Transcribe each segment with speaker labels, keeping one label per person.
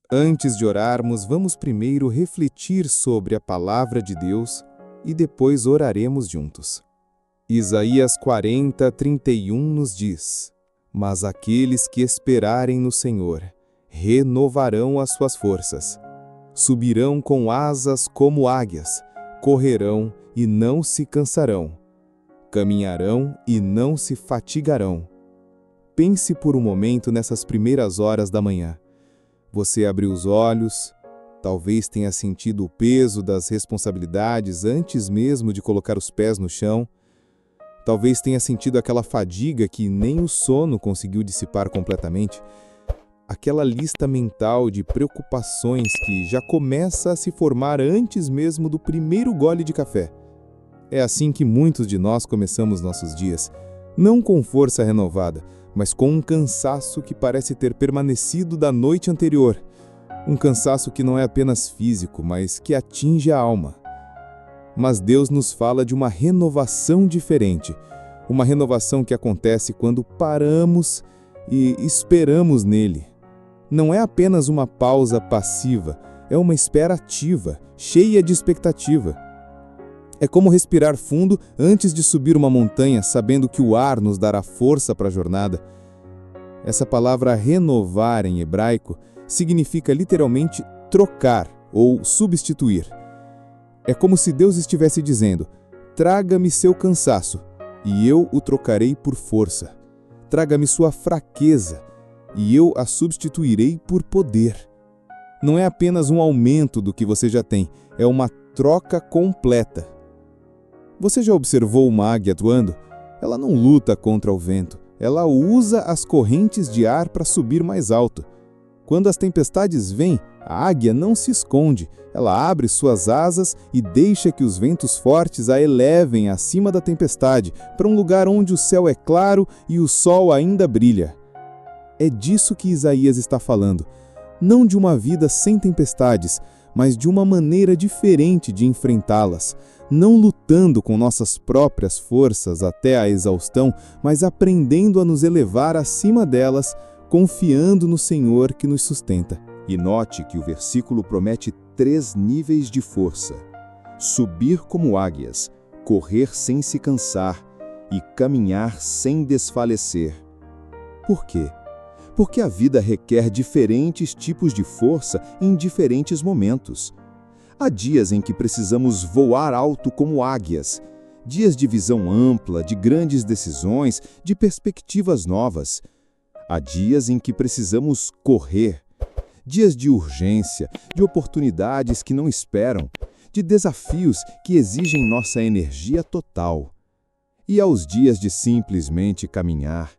Speaker 1: Antes de orarmos, vamos primeiro refletir sobre a palavra de Deus e depois oraremos juntos. Isaías 40:31 nos diz: Mas aqueles que esperarem no Senhor renovarão as suas forças, subirão com asas como águias, correrão e não se cansarão, caminharão e não se fatigarão. Pense por um momento nessas primeiras horas da manhã. Você abriu os olhos, talvez tenha sentido o peso das responsabilidades antes mesmo de colocar os pés no chão. Talvez tenha sentido aquela fadiga que nem o sono conseguiu dissipar completamente. Aquela lista mental de preocupações que já começa a se formar antes mesmo do primeiro gole de café. É assim que muitos de nós começamos nossos dias, não com força renovada, mas com um cansaço que parece ter permanecido da noite anterior. Um cansaço que não é apenas físico, mas que atinge a alma. Mas Deus nos fala de uma renovação diferente, uma renovação que acontece quando paramos e esperamos nele. Não é apenas uma pausa passiva, é uma espera ativa, cheia de expectativa. É como respirar fundo antes de subir uma montanha, sabendo que o ar nos dará força para a jornada. Essa palavra renovar em hebraico significa literalmente trocar ou substituir. É como se Deus estivesse dizendo: traga-me seu cansaço, e eu o trocarei por força. Traga-me sua fraqueza, e eu a substituirei por poder. Não é apenas um aumento do que você já tem, é uma troca completa. Você já observou uma águia atuando? Ela não luta contra o vento, ela usa as correntes de ar para subir mais alto. Quando as tempestades vêm, a águia não se esconde, ela abre suas asas e deixa que os ventos fortes a elevem acima da tempestade, para um lugar onde o céu é claro e o sol ainda brilha. É disso que Isaías está falando, não de uma vida sem tempestades, mas de uma maneira diferente de enfrentá-las, não lutando com nossas próprias forças até a exaustão, mas aprendendo a nos elevar acima delas, confiando no Senhor que nos sustenta.
Speaker 2: E note que o versículo promete 3 níveis de força: subir como águias, correr sem se cansar e caminhar sem desfalecer. Por quê? Porque a vida requer diferentes tipos de força em diferentes momentos. Há dias em que precisamos voar alto como águias, dias de visão ampla, de grandes decisões, de perspectivas novas. Há dias em que precisamos correr, dias de urgência, de oportunidades que não esperam, de desafios que exigem nossa energia total. E há os dias de simplesmente caminhar,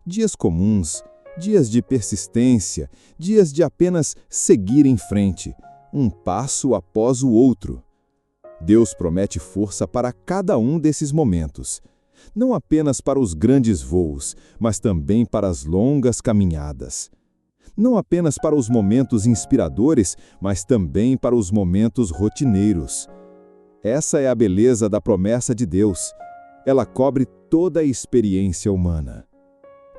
Speaker 2: dias comuns, dias de persistência, dias de apenas seguir em frente, um passo após o outro. Deus promete força para cada um desses momentos, não apenas para os grandes voos, mas também para as longas caminhadas. Não apenas para os momentos inspiradores, mas também para os momentos rotineiros. Essa é a beleza da promessa de Deus. Ela cobre toda a experiência humana.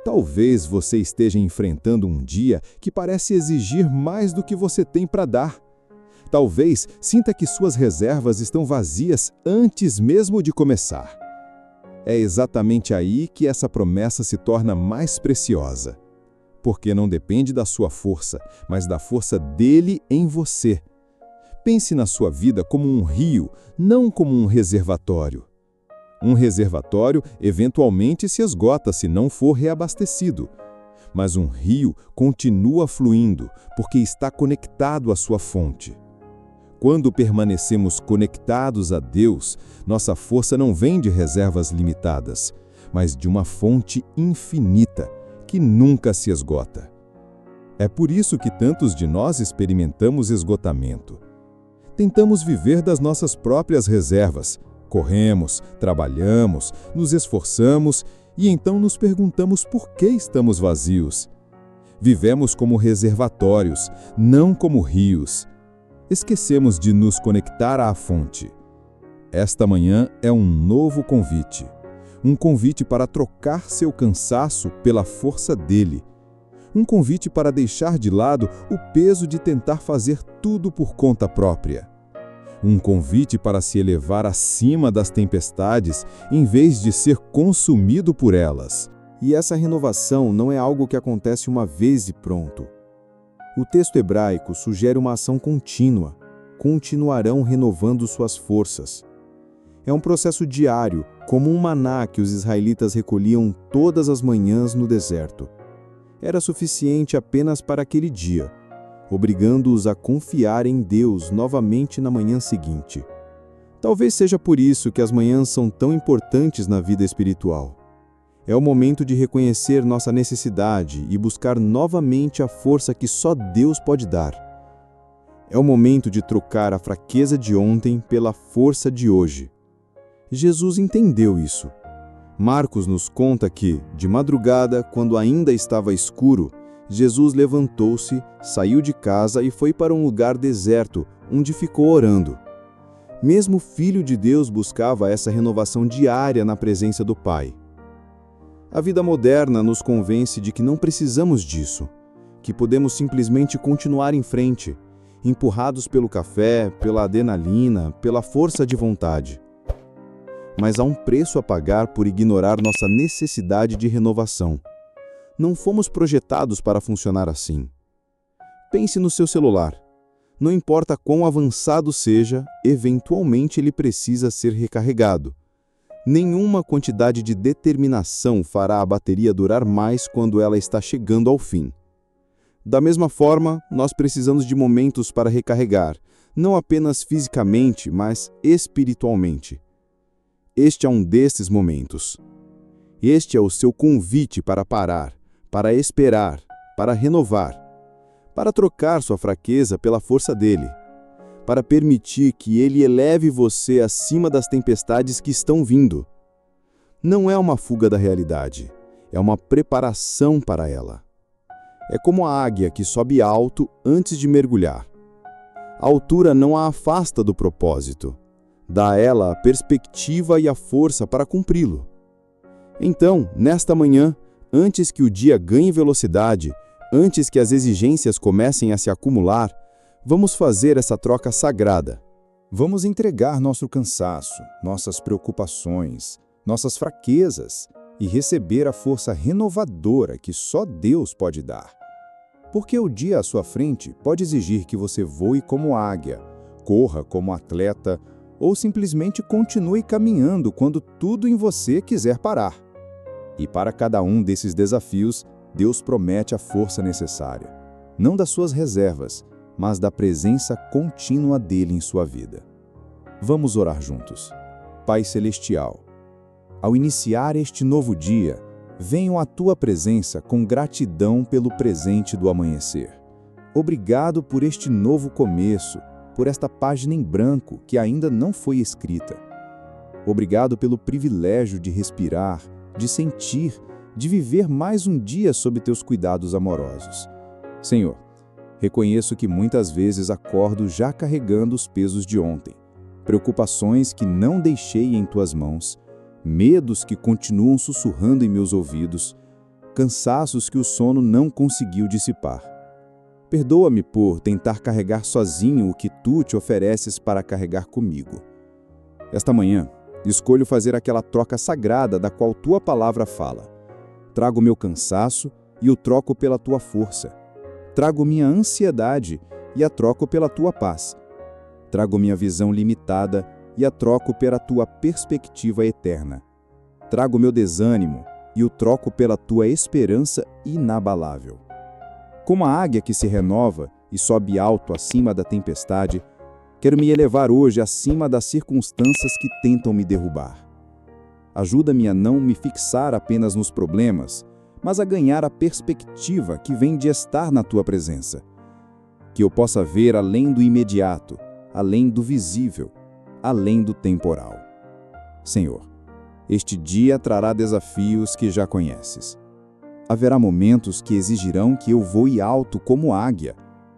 Speaker 2: Talvez você esteja enfrentando um dia que parece exigir mais do que você tem para dar. Talvez sinta que suas reservas estão vazias antes mesmo de começar. É exatamente aí que essa promessa se torna mais preciosa. Porque não depende da sua força, mas da força dele em você. Pense na sua vida como um rio, não como um reservatório. Um reservatório eventualmente se esgota se não for reabastecido. Mas um rio continua fluindo, porque está conectado à sua fonte. Quando permanecemos conectados a Deus, nossa força não vem de reservas limitadas, mas de uma fonte infinita, que nunca se esgota. É por isso que tantos de nós experimentamos esgotamento. Tentamos viver das nossas próprias reservas. Corremos, trabalhamos, nos esforçamos e então nos perguntamos por que estamos vazios. Vivemos como reservatórios, não como rios. Esquecemos de nos conectar à fonte. Esta manhã é um novo convite. Um convite para trocar seu cansaço pela força dele. Um convite para deixar de lado o peso de tentar fazer tudo por conta própria. Um convite para se elevar acima das tempestades em vez de ser consumido por elas.
Speaker 1: E essa renovação não é algo que acontece uma vez e pronto. O texto hebraico sugere uma ação contínua. Continuarão renovando suas forças. É um processo diário, como um maná que os israelitas recolhiam todas as manhãs no deserto. Era suficiente apenas para aquele dia, obrigando-os a confiar em Deus novamente na manhã seguinte. Talvez seja por isso que as manhãs são tão importantes na vida espiritual. É o momento de reconhecer nossa necessidade e buscar novamente a força que só Deus pode dar. É o momento de trocar a fraqueza de ontem pela força de hoje. Jesus entendeu isso. Marcos nos conta que, de madrugada, quando ainda estava escuro, Jesus levantou-se, saiu de casa e foi para um lugar deserto, onde ficou orando. Mesmo o Filho de Deus buscava essa renovação diária na presença do Pai. A vida moderna nos convence de que não precisamos disso, que podemos simplesmente continuar em frente, empurrados pelo café, pela adrenalina, pela força de vontade. Mas há um preço a pagar por ignorar nossa necessidade de renovação. Não fomos projetados para funcionar assim. Pense no seu celular. Não importa quão avançado seja, eventualmente ele precisa ser recarregado. Nenhuma quantidade de determinação fará a bateria durar mais quando ela está chegando ao fim. Da mesma forma, nós precisamos de momentos para recarregar, não apenas fisicamente, mas espiritualmente. Este é um desses momentos. Este é o seu convite para parar, para esperar, para renovar, para trocar sua fraqueza pela força dele, para permitir que ele eleve você acima das tempestades que estão vindo. Não é uma fuga da realidade, é uma preparação para ela. É como a águia que sobe alto antes de mergulhar. A altura não a afasta do propósito. Dá a ela a perspectiva e a força para cumpri-lo. Então, nesta manhã, antes que o dia ganhe velocidade, antes que as exigências comecem a se acumular, vamos fazer essa troca sagrada.
Speaker 2: Vamos entregar nosso cansaço, nossas preocupações, nossas fraquezas e receber a força renovadora que só Deus pode dar. Porque o dia à sua frente pode exigir que você voe como águia, corra como atleta, ou simplesmente continue caminhando quando tudo em você quiser parar. E para cada um desses desafios, Deus promete a força necessária, não das suas reservas, mas da presença contínua dele em sua vida. Vamos orar juntos. Pai Celestial, ao iniciar este novo dia, venho à tua presença com gratidão pelo presente do amanhecer. Obrigado por este novo começo, por esta página em branco que ainda não foi escrita. Obrigado pelo privilégio de respirar, de sentir, de viver mais um dia sob teus cuidados amorosos. Senhor, reconheço que muitas vezes acordo já carregando os pesos de ontem, preocupações que não deixei em tuas mãos, medos que continuam sussurrando em meus ouvidos, cansaços que o sono não conseguiu dissipar. Perdoa-me por tentar carregar sozinho o que tu te ofereces para carregar comigo. Esta manhã, escolho fazer aquela troca sagrada da qual tua palavra fala. Trago meu cansaço e o troco pela tua força. Trago minha ansiedade e a troco pela tua paz. Trago minha visão limitada e a troco pela tua perspectiva eterna. Trago meu desânimo e o troco pela tua esperança inabalável. Como a águia que se renova e sobe alto acima da tempestade, quero me elevar hoje acima das circunstâncias que tentam me derrubar. Ajuda-me a não me fixar apenas nos problemas, mas a ganhar a perspectiva que vem de estar na tua presença. Que eu possa ver além do imediato, além do visível, além do temporal. Senhor, este dia trará desafios que já conheces. Haverá momentos que exigirão que eu voe alto como águia,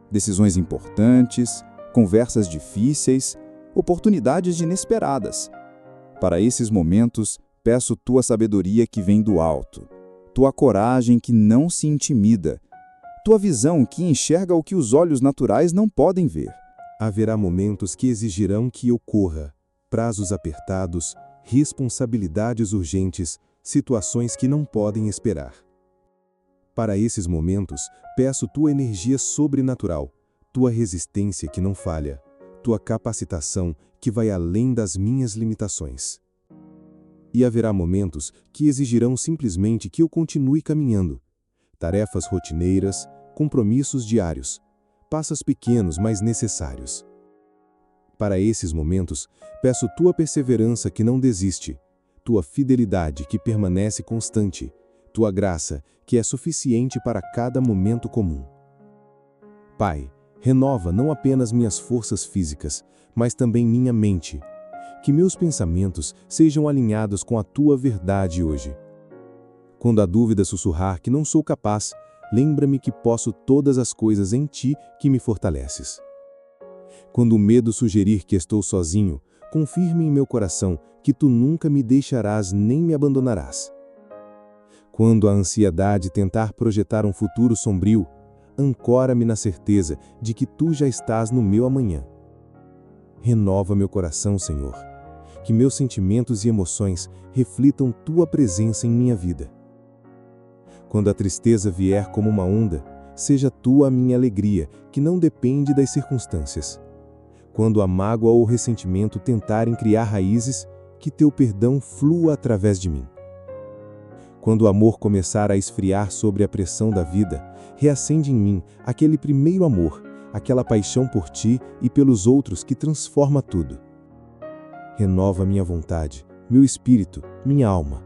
Speaker 2: decisões importantes, conversas difíceis, oportunidades inesperadas. Para esses momentos, peço tua sabedoria que vem do alto, tua coragem que não se intimida tua visão que enxerga o que os olhos naturais não podem ver.
Speaker 1: Haverá momentos que exigirão que eu corra, prazos apertados, responsabilidades urgentes, situações que não podem esperar. Para esses momentos, peço tua energia sobrenatural, tua resistência que não falha, tua capacitação que vai além das minhas limitações. E haverá momentos que exigirão simplesmente que eu continue caminhando. Tarefas rotineiras, compromissos diários, passos pequenos, mas necessários. Para esses momentos, peço tua perseverança que não desiste, tua fidelidade que permanece constante, tua graça que é suficiente para cada momento comum. Pai, renova não apenas minhas forças físicas, mas também minha mente. Que meus pensamentos sejam alinhados com a tua verdade hoje. Quando a dúvida sussurrar que não sou capaz, lembra-me que posso todas as coisas em ti que me fortaleces. Quando o medo sugerir que estou sozinho, confirme em meu coração que tu nunca me deixarás nem me abandonarás. Quando a ansiedade tentar projetar um futuro sombrio, ancora-me na certeza de que tu já estás no meu amanhã. Renova meu coração, Senhor, que meus sentimentos e emoções reflitam tua presença em minha vida. Quando a tristeza vier como uma onda, seja tua a minha alegria, que não depende das circunstâncias. Quando a mágoa ou o ressentimento tentarem criar raízes, que teu perdão flua através de mim. Quando o amor começar a esfriar sobre a pressão da vida, reacende em mim aquele primeiro amor, aquela paixão por ti e pelos outros que transforma tudo. Renova minha vontade, meu espírito, minha alma.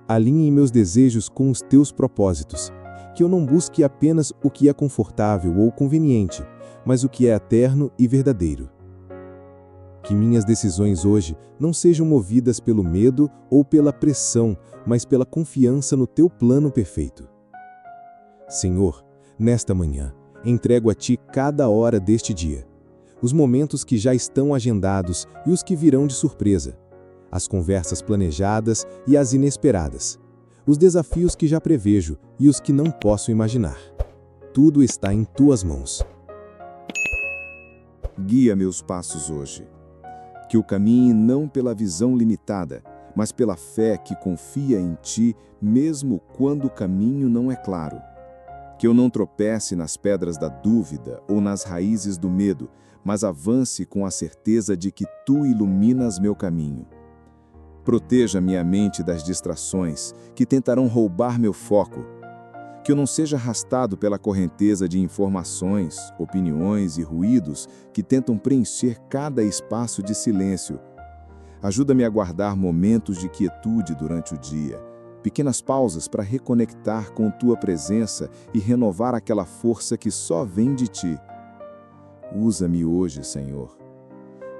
Speaker 1: Alinhe meus desejos com os teus propósitos, que eu não busque apenas o que é confortável ou conveniente, mas o que é eterno e verdadeiro. Que minhas decisões hoje não sejam movidas pelo medo ou pela pressão, mas pela confiança no teu plano perfeito. Senhor, nesta manhã, entrego a ti cada hora deste dia, os momentos que já estão agendados e os que virão de surpresa, as conversas planejadas e as inesperadas, os desafios que já prevejo e os que não posso imaginar. Tudo está em tuas mãos.
Speaker 2: Guia meus passos hoje. Que eu caminhe não pela visão limitada, mas pela fé que confia em ti, mesmo quando o caminho não é claro. Que eu não tropece nas pedras da dúvida ou nas raízes do medo, mas avance com a certeza de que tu iluminas meu caminho. Proteja minha mente das distrações que tentarão roubar meu foco. Que eu não seja arrastado pela correnteza de informações, opiniões e ruídos que tentam preencher cada espaço de silêncio. Ajuda-me a guardar momentos de quietude durante o dia, pequenas pausas para reconectar com tua presença e renovar aquela força que só vem de ti. Usa-me hoje, Senhor.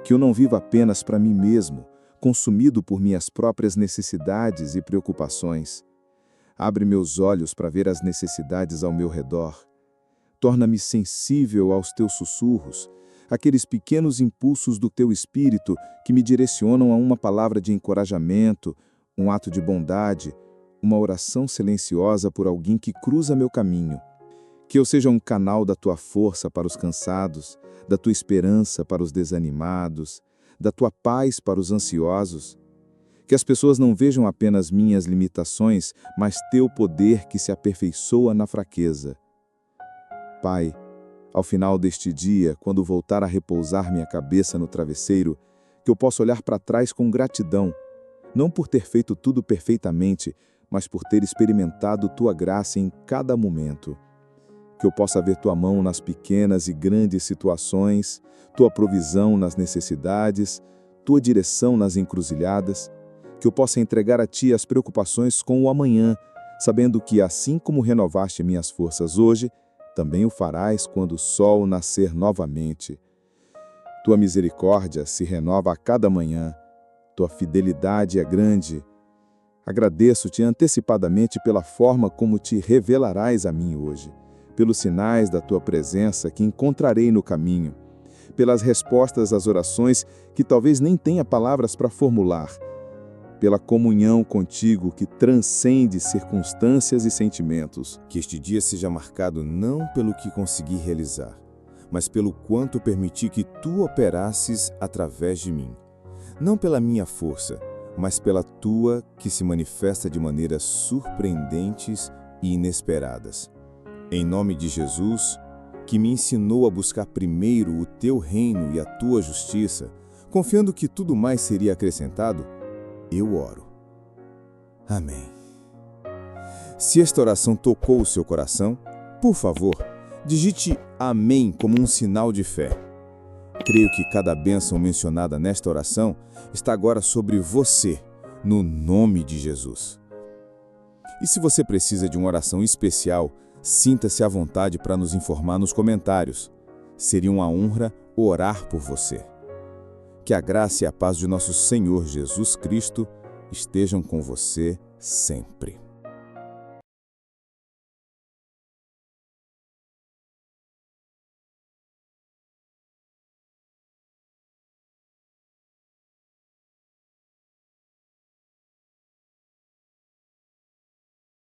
Speaker 2: Que eu não viva apenas para mim mesmo, consumido por minhas próprias necessidades e preocupações. Abre meus olhos para ver as necessidades ao meu redor. Torna-me sensível aos teus sussurros, aqueles pequenos impulsos do teu espírito que me direcionam a uma palavra de encorajamento, um ato de bondade, uma oração silenciosa por alguém que cruza meu caminho. Que eu seja um canal da tua força para os cansados, da tua esperança para os desanimados, da tua paz para os ansiosos. Que as pessoas não vejam apenas minhas limitações, mas teu poder que se aperfeiçoa na fraqueza. Pai, ao final deste dia, quando voltar a repousar minha cabeça no travesseiro, que eu possa olhar para trás com gratidão, não por ter feito tudo perfeitamente, mas por ter experimentado tua graça em cada momento. Que eu possa ver tua mão nas pequenas e grandes situações, tua provisão nas necessidades, tua direção nas encruzilhadas. Que eu possa entregar a ti as preocupações com o amanhã, sabendo que assim como renovaste minhas forças hoje, também o farás quando o sol nascer novamente. Tua misericórdia se renova a cada manhã, tua fidelidade é grande. Agradeço-te antecipadamente pela forma como te revelarás a mim hoje, pelos sinais da tua presença que encontrarei no caminho, pelas respostas às orações que talvez nem tenha palavras para formular, pela comunhão contigo que transcende circunstâncias e sentimentos.
Speaker 1: Que este dia seja marcado não pelo que consegui realizar, mas pelo quanto permiti que tu operasses através de mim. Não pela minha força, mas pela tua que se manifesta de maneiras surpreendentes e inesperadas. Em nome de Jesus, que me ensinou a buscar primeiro o teu reino e a tua justiça, confiando que tudo mais seria acrescentado, eu oro. Amém. Se esta oração tocou o seu coração, por favor, digite amém como um sinal de fé. Creio que cada bênção mencionada nesta oração está agora sobre você, no nome de Jesus. E se você precisa de uma oração especial, sinta-se à vontade para nos informar nos comentários. Seria uma honra orar por você. Que a graça e a paz de nosso Senhor Jesus Cristo estejam com você sempre.